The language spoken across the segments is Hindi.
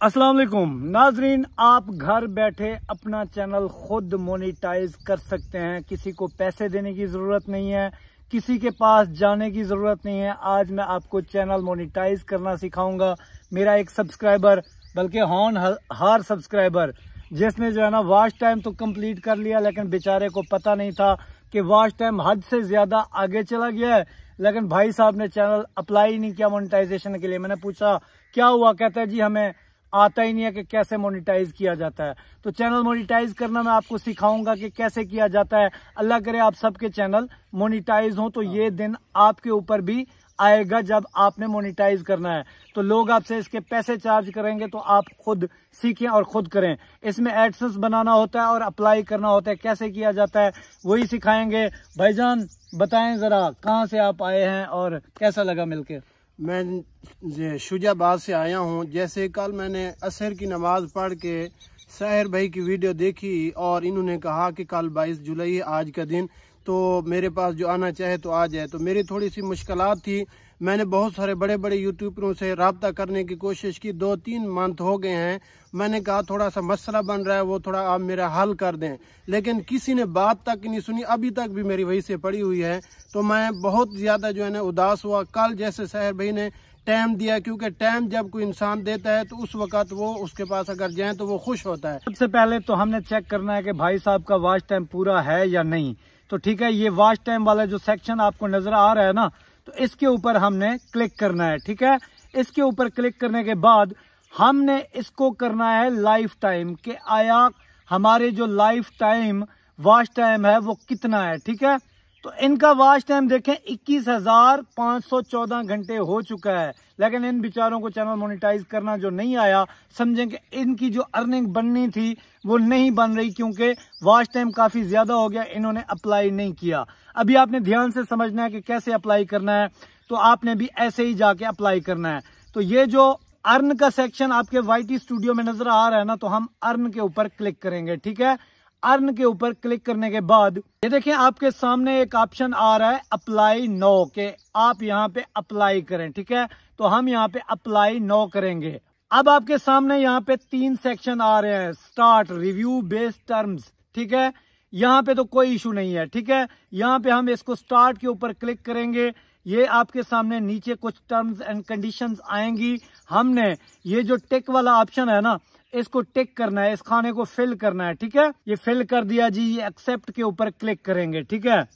अस्सलाम वालेकुम नाजरीन, आप घर बैठे अपना चैनल खुद मोनेटाइज कर सकते हैं। किसी को पैसे देने की जरूरत नहीं है, किसी के पास जाने की जरूरत नहीं है। आज मैं आपको चैनल मोनेटाइज करना सिखाऊंगा। मेरा एक सब्सक्राइबर, बल्कि हॉनहार सब्सक्राइबर, जिसने जो है ना वॉच टाइम तो कंप्लीट कर लिया, लेकिन बेचारे को पता नहीं था कि वॉच टाइम हद से ज्यादा आगे चला गया है। लेकिन भाई साहब ने चैनल अप्लाई नहीं किया मोनेटाइजेशन के लिए। मैंने पूछा क्या हुआ, कहता है जी हमें आता ही नहीं है कि कैसे मोनेटाइज किया जाता है। तो चैनल मोनेटाइज करना मैं आपको सिखाऊंगा कि कैसे किया जाता है। अल्लाह करे आप सबके चैनल मोनेटाइज हो, तो ये दिन आपके ऊपर भी आएगा जब आपने मोनेटाइज करना है। तो लोग आपसे इसके पैसे चार्ज करेंगे, तो आप खुद सीखें और खुद करें। इसमें एडसेंस बनाना होता है और अप्लाई करना होता है। कैसे किया जाता है वही सिखाएंगे। भाईजान बताएं जरा, कहाँ से आप आए हैं और कैसा लगा मिलके? मैं शुजाबाद से आया हूँ। जैसे कल मैंने असर की नमाज पढ़ के साहिर भाई की वीडियो देखी और इन्होंने कहा कि कल 22 जुलाई है आज का दिन, तो मेरे पास जो आना चाहे तो आ जाए। तो मेरी थोड़ी सी मुश्किलात थी। मैंने बहुत सारे बड़े बड़े यूट्यूबरों से रब्ता करने की कोशिश की। 2-3 मंथ हो गए हैं। मैंने कहा थोड़ा सा मसला बन रहा है, वो थोड़ा आप मेरा हल कर दें, लेकिन किसी ने बात तक नहीं सुनी। अभी तक भी मेरी वही से पड़ी हुई है। तो मैं बहुत ज़्यादा जो है ना उदास हुआ। कल जैसे साहिर भाई ने टाइम दिया, क्योंकि टाइम जब कोई इंसान देता है तो उस वक्त वो उसके पास अगर जाए तो वो खुश होता है। सबसे पहले तो हमने चेक करना है कि भाई साहब का वॉच टाइम पूरा है या नहीं। तो ठीक है, ये वॉच टाइम वाला जो सेक्शन आपको नजर आ रहा है ना, तो इसके ऊपर हमने क्लिक करना है। ठीक है, इसके ऊपर क्लिक करने के बाद हमने इसको करना है लाइफ टाइम, कि आया हमारे जो लाइफ टाइम वॉच टाइम है वो कितना है। ठीक है, तो इनका वॉच टाइम देखें 21,514 घंटे हो चुका है। लेकिन इन बेचारों को चैनल मोनेटाइज करना जो नहीं आया, समझें कि इनकी जो अर्निंग बननी थी वो नहीं बन रही, क्योंकि वॉच टाइम काफी ज्यादा हो गया, इन्होंने अप्लाई नहीं किया। अभी आपने ध्यान से समझना है कि कैसे अप्लाई करना है। तो आपने भी ऐसे ही जाके अप्लाई करना है। तो ये जो अर्न का सेक्शन आपके YT स्टूडियो में नजर आ रहा है ना, तो हम अर्न के ऊपर क्लिक करेंगे। ठीक है, अर्न के ऊपर क्लिक करने के बाद ये देखें आपके सामने एक ऑप्शन आ रहा है अप्लाई नो, के आप यहाँ पे अप्लाई करें। ठीक है, तो हम यहाँ पे अप्लाई नो करेंगे। अब आपके सामने यहाँ पे 3 सेक्शन आ रहे हैं, स्टार्ट, रिव्यू, बेस्ड टर्म्स। ठीक है, यहाँ पे तो कोई इशू नहीं है। ठीक है, यहाँ पे हम इसको स्टार्ट के ऊपर क्लिक करेंगे। ये आपके सामने नीचे कुछ टर्म्स एंड कंडीशंस आएंगी। हमने ये जो टिक वाला ऑप्शन है ना, इसको टिक करना है, इस खाने को फिल करना है। ठीक है, ये फिल कर दिया जी। ये एक्सेप्ट के ऊपर क्लिक करेंगे। ठीक है,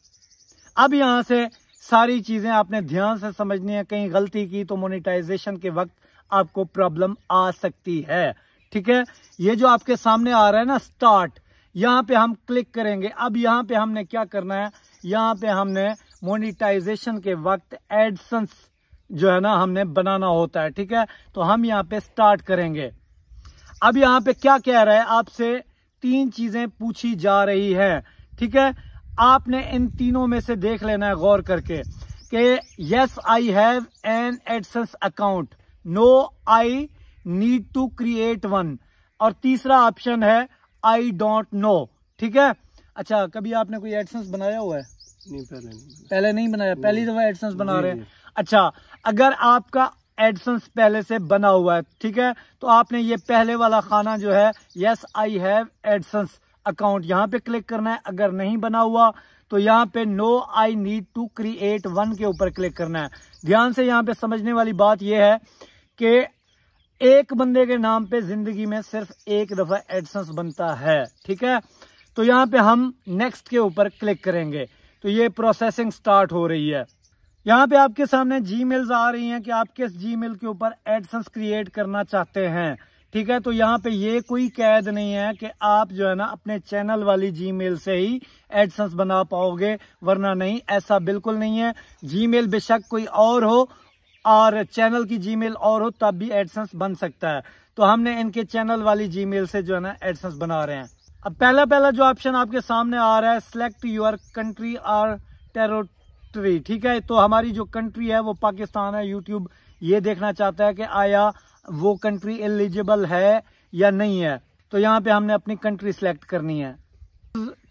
अब यहाँ से सारी चीजें आपने ध्यान से समझनी है। कहीं गलती की तो मोनेटाइजेशन के वक्त आपको प्रॉब्लम आ सकती है। ठीक है, ये जो आपके सामने आ रहा है ना स्टार्ट, यहाँ पे हम क्लिक करेंगे। अब यहाँ पे हमने क्या करना है, यहाँ पे हमने मोनेटाइजेशन के वक्त एडसेंस जो है ना हमने बनाना होता है। ठीक है, तो हम यहाँ पे स्टार्ट करेंगे। अब यहाँ पे क्या कह रहा है, आपसे 3 चीजें पूछी जा रही है। ठीक है, आपने इन तीनों में से देख लेना है गौर करके कि yes I have an AdSense account, no I need to create one, और तीसरा ऑप्शन है आई डोंट नो। ठीक है, अच्छा कभी आपने कोई एडसेंस बनाया हुआ है? नहीं, पहले नहीं बनाया, पहली दफा एडसेंस बना रहे हैं। अच्छा, अगर आपका एडसेंस पहले से बना हुआ है, ठीक है, तो आपने ये पहले वाला खाना जो है yes I have AdSense account, यहाँ पे क्लिक करना है। अगर नहीं बना हुआ तो यहाँ पे no I need to create one के ऊपर क्लिक करना है। ध्यान से यहाँ पे समझने वाली बात यह है कि एक बंदे के नाम पे जिंदगी में सिर्फ एक दफा एडसेंस बनता है। ठीक है, तो यहाँ पे हम नेक्स्ट के ऊपर क्लिक करेंगे। तो ये प्रोसेसिंग स्टार्ट हो रही है। यहाँ पे आपके सामने जीमेल्स आ रही हैं कि आप किस जीमेल के ऊपर एडसेंस क्रिएट करना चाहते हैं। ठीक है, तो यहाँ पे ये कोई कैद नहीं है कि आप जो है ना अपने चैनल वाली जीमेल से ही एडसेंस बना पाओगे, वरना नहीं, ऐसा बिल्कुल नहीं है। जीमेल बेशक कोई और हो और चैनल की जीमेल और हो, तब भी एडसेंस बन सकता है। तो हमने इनके चैनल वाली जीमेल से जो है ना एडसेंस बना रहे हैं। अब पहला जो ऑप्शन आपके सामने आ रहा है, सिलेक्ट योर कंट्री और टेरिटरी। ठीक है, तो हमारी जो कंट्री है वो पाकिस्तान है। यूट्यूब ये देखना चाहता है कि आया वो कंट्री एलिजिबल है या नहीं है। तो यहाँ पे हमने अपनी कंट्री सिलेक्ट करनी है।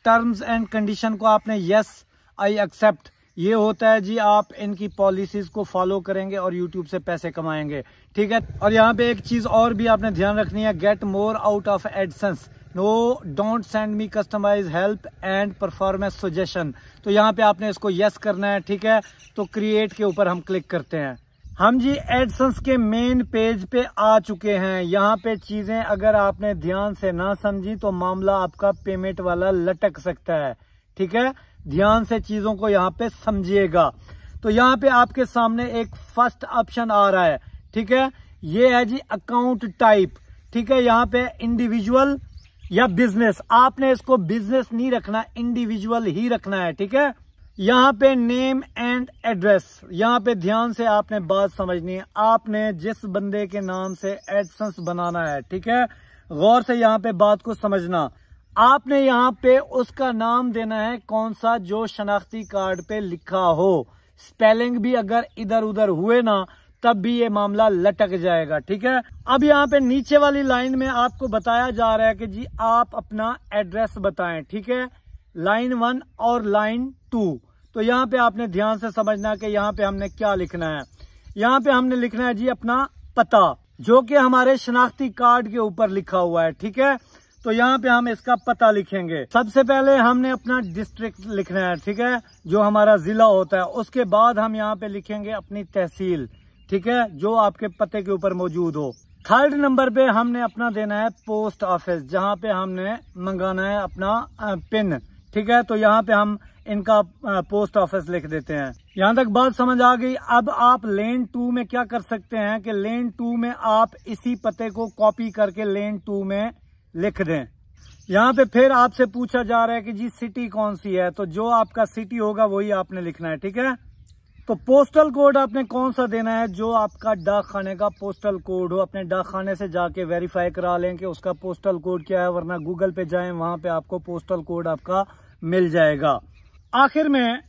टर्म्स एंड कंडीशन को आपने यस आई एक्सेप्ट ये होता है जी, आप इनकी पॉलिसीज को फॉलो करेंगे और यूट्यूब से पैसे कमाएंगे, ठीक है। और यहाँ पे एक चीज और भी आपने ध्यान रखनी है, get more out of AdSense, no don't send me customise help and performance suggestion. तो यहाँ पे आपने इसको यस करना है, ठीक है। तो क्रिएट के ऊपर हम क्लिक करते हैं। हम जी एडसेंस के मेन पेज पे आ चुके हैं। यहाँ पे चीजें अगर आपने ध्यान से ना समझी तो मामला आपका पेमेंट वाला लटक सकता है, ठीक है। ध्यान से चीजों को यहाँ पे समझिएगा। तो यहाँ पे आपके सामने एक फर्स्ट ऑप्शन आ रहा है, ठीक है। ये है जी अकाउंट टाइप, ठीक है। यहाँ पे इंडिविजुअल या बिजनेस, आपने इसको बिजनेस नहीं रखना, इंडिविजुअल ही रखना है, ठीक है। यहाँ पे नेम एंड एड्रेस, यहाँ पे ध्यान से आपने बात समझनी है। आपने जिस बंदे के नाम से एडसेंस बनाना है, ठीक है, गौर से यहाँ पे बात को समझना। आपने यहाँ पे उसका नाम देना है कौन सा जो शनाख्ती कार्ड पे लिखा हो। स्पेलिंग भी अगर इधर उधर हुए ना तब भी ये मामला लटक जाएगा, ठीक है। अब यहाँ पे नीचे वाली लाइन में आपको बताया जा रहा है कि जी आप अपना एड्रेस बताएं, ठीक है, लाइन 1 और लाइन 2। तो यहाँ पे आपने ध्यान से समझना कि यहाँ पे हमने क्या लिखना है। यहाँ पे हमने लिखना है जी अपना पता, जो कि हमारे शनाख्ती कार्ड के ऊपर लिखा हुआ है, ठीक है। तो यहाँ पे हम इसका पता लिखेंगे। सबसे पहले हमने अपना डिस्ट्रिक्ट लिखना है, ठीक है, जो हमारा जिला होता है। उसके बाद हम यहाँ पे लिखेंगे अपनी तहसील, ठीक है, जो आपके पते के ऊपर मौजूद हो। थर्ड नंबर पे हमने अपना देना है पोस्ट ऑफिस, जहाँ पे हमने मंगाना है अपना पिन, ठीक है। तो यहाँ पे हम इनका पोस्ट ऑफिस लिख देते हैं। यहाँ तक बात समझ आ गई। अब आप लेन 2 में क्या कर सकते हैं कि लेन 2 में आप इसी पते को कॉपी करके लेन 2 में लिख दें। यहाँ पे फिर आपसे पूछा जा रहा है कि जी सिटी कौन सी है, तो जो आपका सिटी होगा वही आपने लिखना है, ठीक है। तो पोस्टल कोड आपने कौन सा देना है, जो आपका डाक खाने का पोस्टल कोड हो। अपने डाक खाने से जाके वेरीफाई करा लें कि उसका पोस्टल कोड क्या है, वरना गूगल पे जाएं, वहां पे आपको पोस्टल कोड आपका मिल जाएगा। आखिर में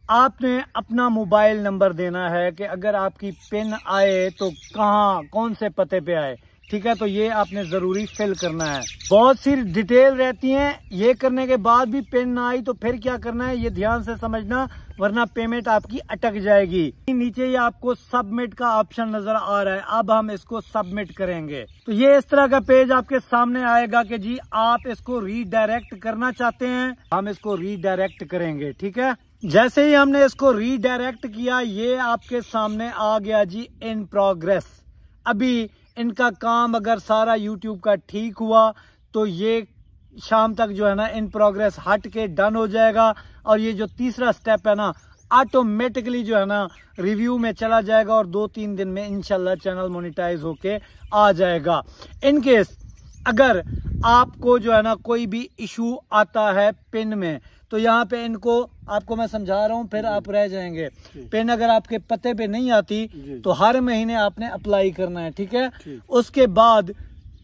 आपने अपना मोबाइल नंबर देना है कि अगर आपकी पिन आए तो कहाँ कौन से पते पे आए, ठीक है। तो ये आपने जरूरी फिल करना है। बहुत सी डिटेल रहती हैं, ये करने के बाद भी पिन ना आई तो फिर क्या करना है, ये ध्यान से समझना, वरना पेमेंट आपकी अटक जाएगी। नीचे ये आपको सबमिट का ऑप्शन नजर आ रहा है। अब हम इसको सबमिट करेंगे तो ये इस तरह का पेज आपके सामने आएगा कि जी आप इसको रीडायरेक्ट करना चाहते हैं, हम इसको रीडायरेक्ट करेंगे, ठीक है। जैसे ही हमने इसको रीडायरेक्ट किया, ये आपके सामने आ गया जी इन प्रोग्रेस। अभी इनका काम अगर सारा यूट्यूब का ठीक हुआ तो ये शाम तक जो है ना इन प्रोग्रेस हट के डन हो जाएगा। और ये जो तीसरा स्टेप है ना, ऑटोमेटिकली जो है ना रिव्यू में चला जाएगा और 2-3 दिन में इंशाल्लाह चैनल मोनेटाइज होके आ जाएगा। इन केस अगर आपको जो है ना कोई भी इशू आता है पिन में, तो यहाँ पे इनको आपको मैं समझा रहा हूँ, फिर आप रह जाएंगे। पिन अगर आपके पते पे नहीं आती तो हर महीने आपने अप्लाई करना है, ठीक है। उसके बाद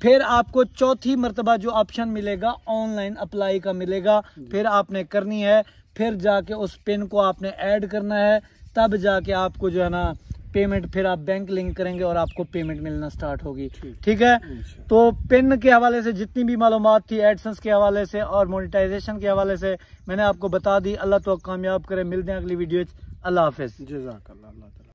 फिर आपको चौथी मर्तबा जो ऑप्शन मिलेगा ऑनलाइन अप्लाई का मिलेगा, फिर आपने करनी है। फिर जाके उस पिन को आपने ऐड करना है, तब जाके आपको जो है ना पेमेंट, फिर आप बैंक लिंक करेंगे और आपको पेमेंट मिलना स्टार्ट होगी, ठीक है। तो पिन के हवाले से जितनी भी मालूमात थी, एडसेंस के हवाले से और मोनेटाइजेशन के हवाले से मैंने आपको बता दी। अल्लाह तो कामयाब करे। मिलते हैं अगली वीडियो। अल्लाह हाफिज। जज़ाकल्लाह।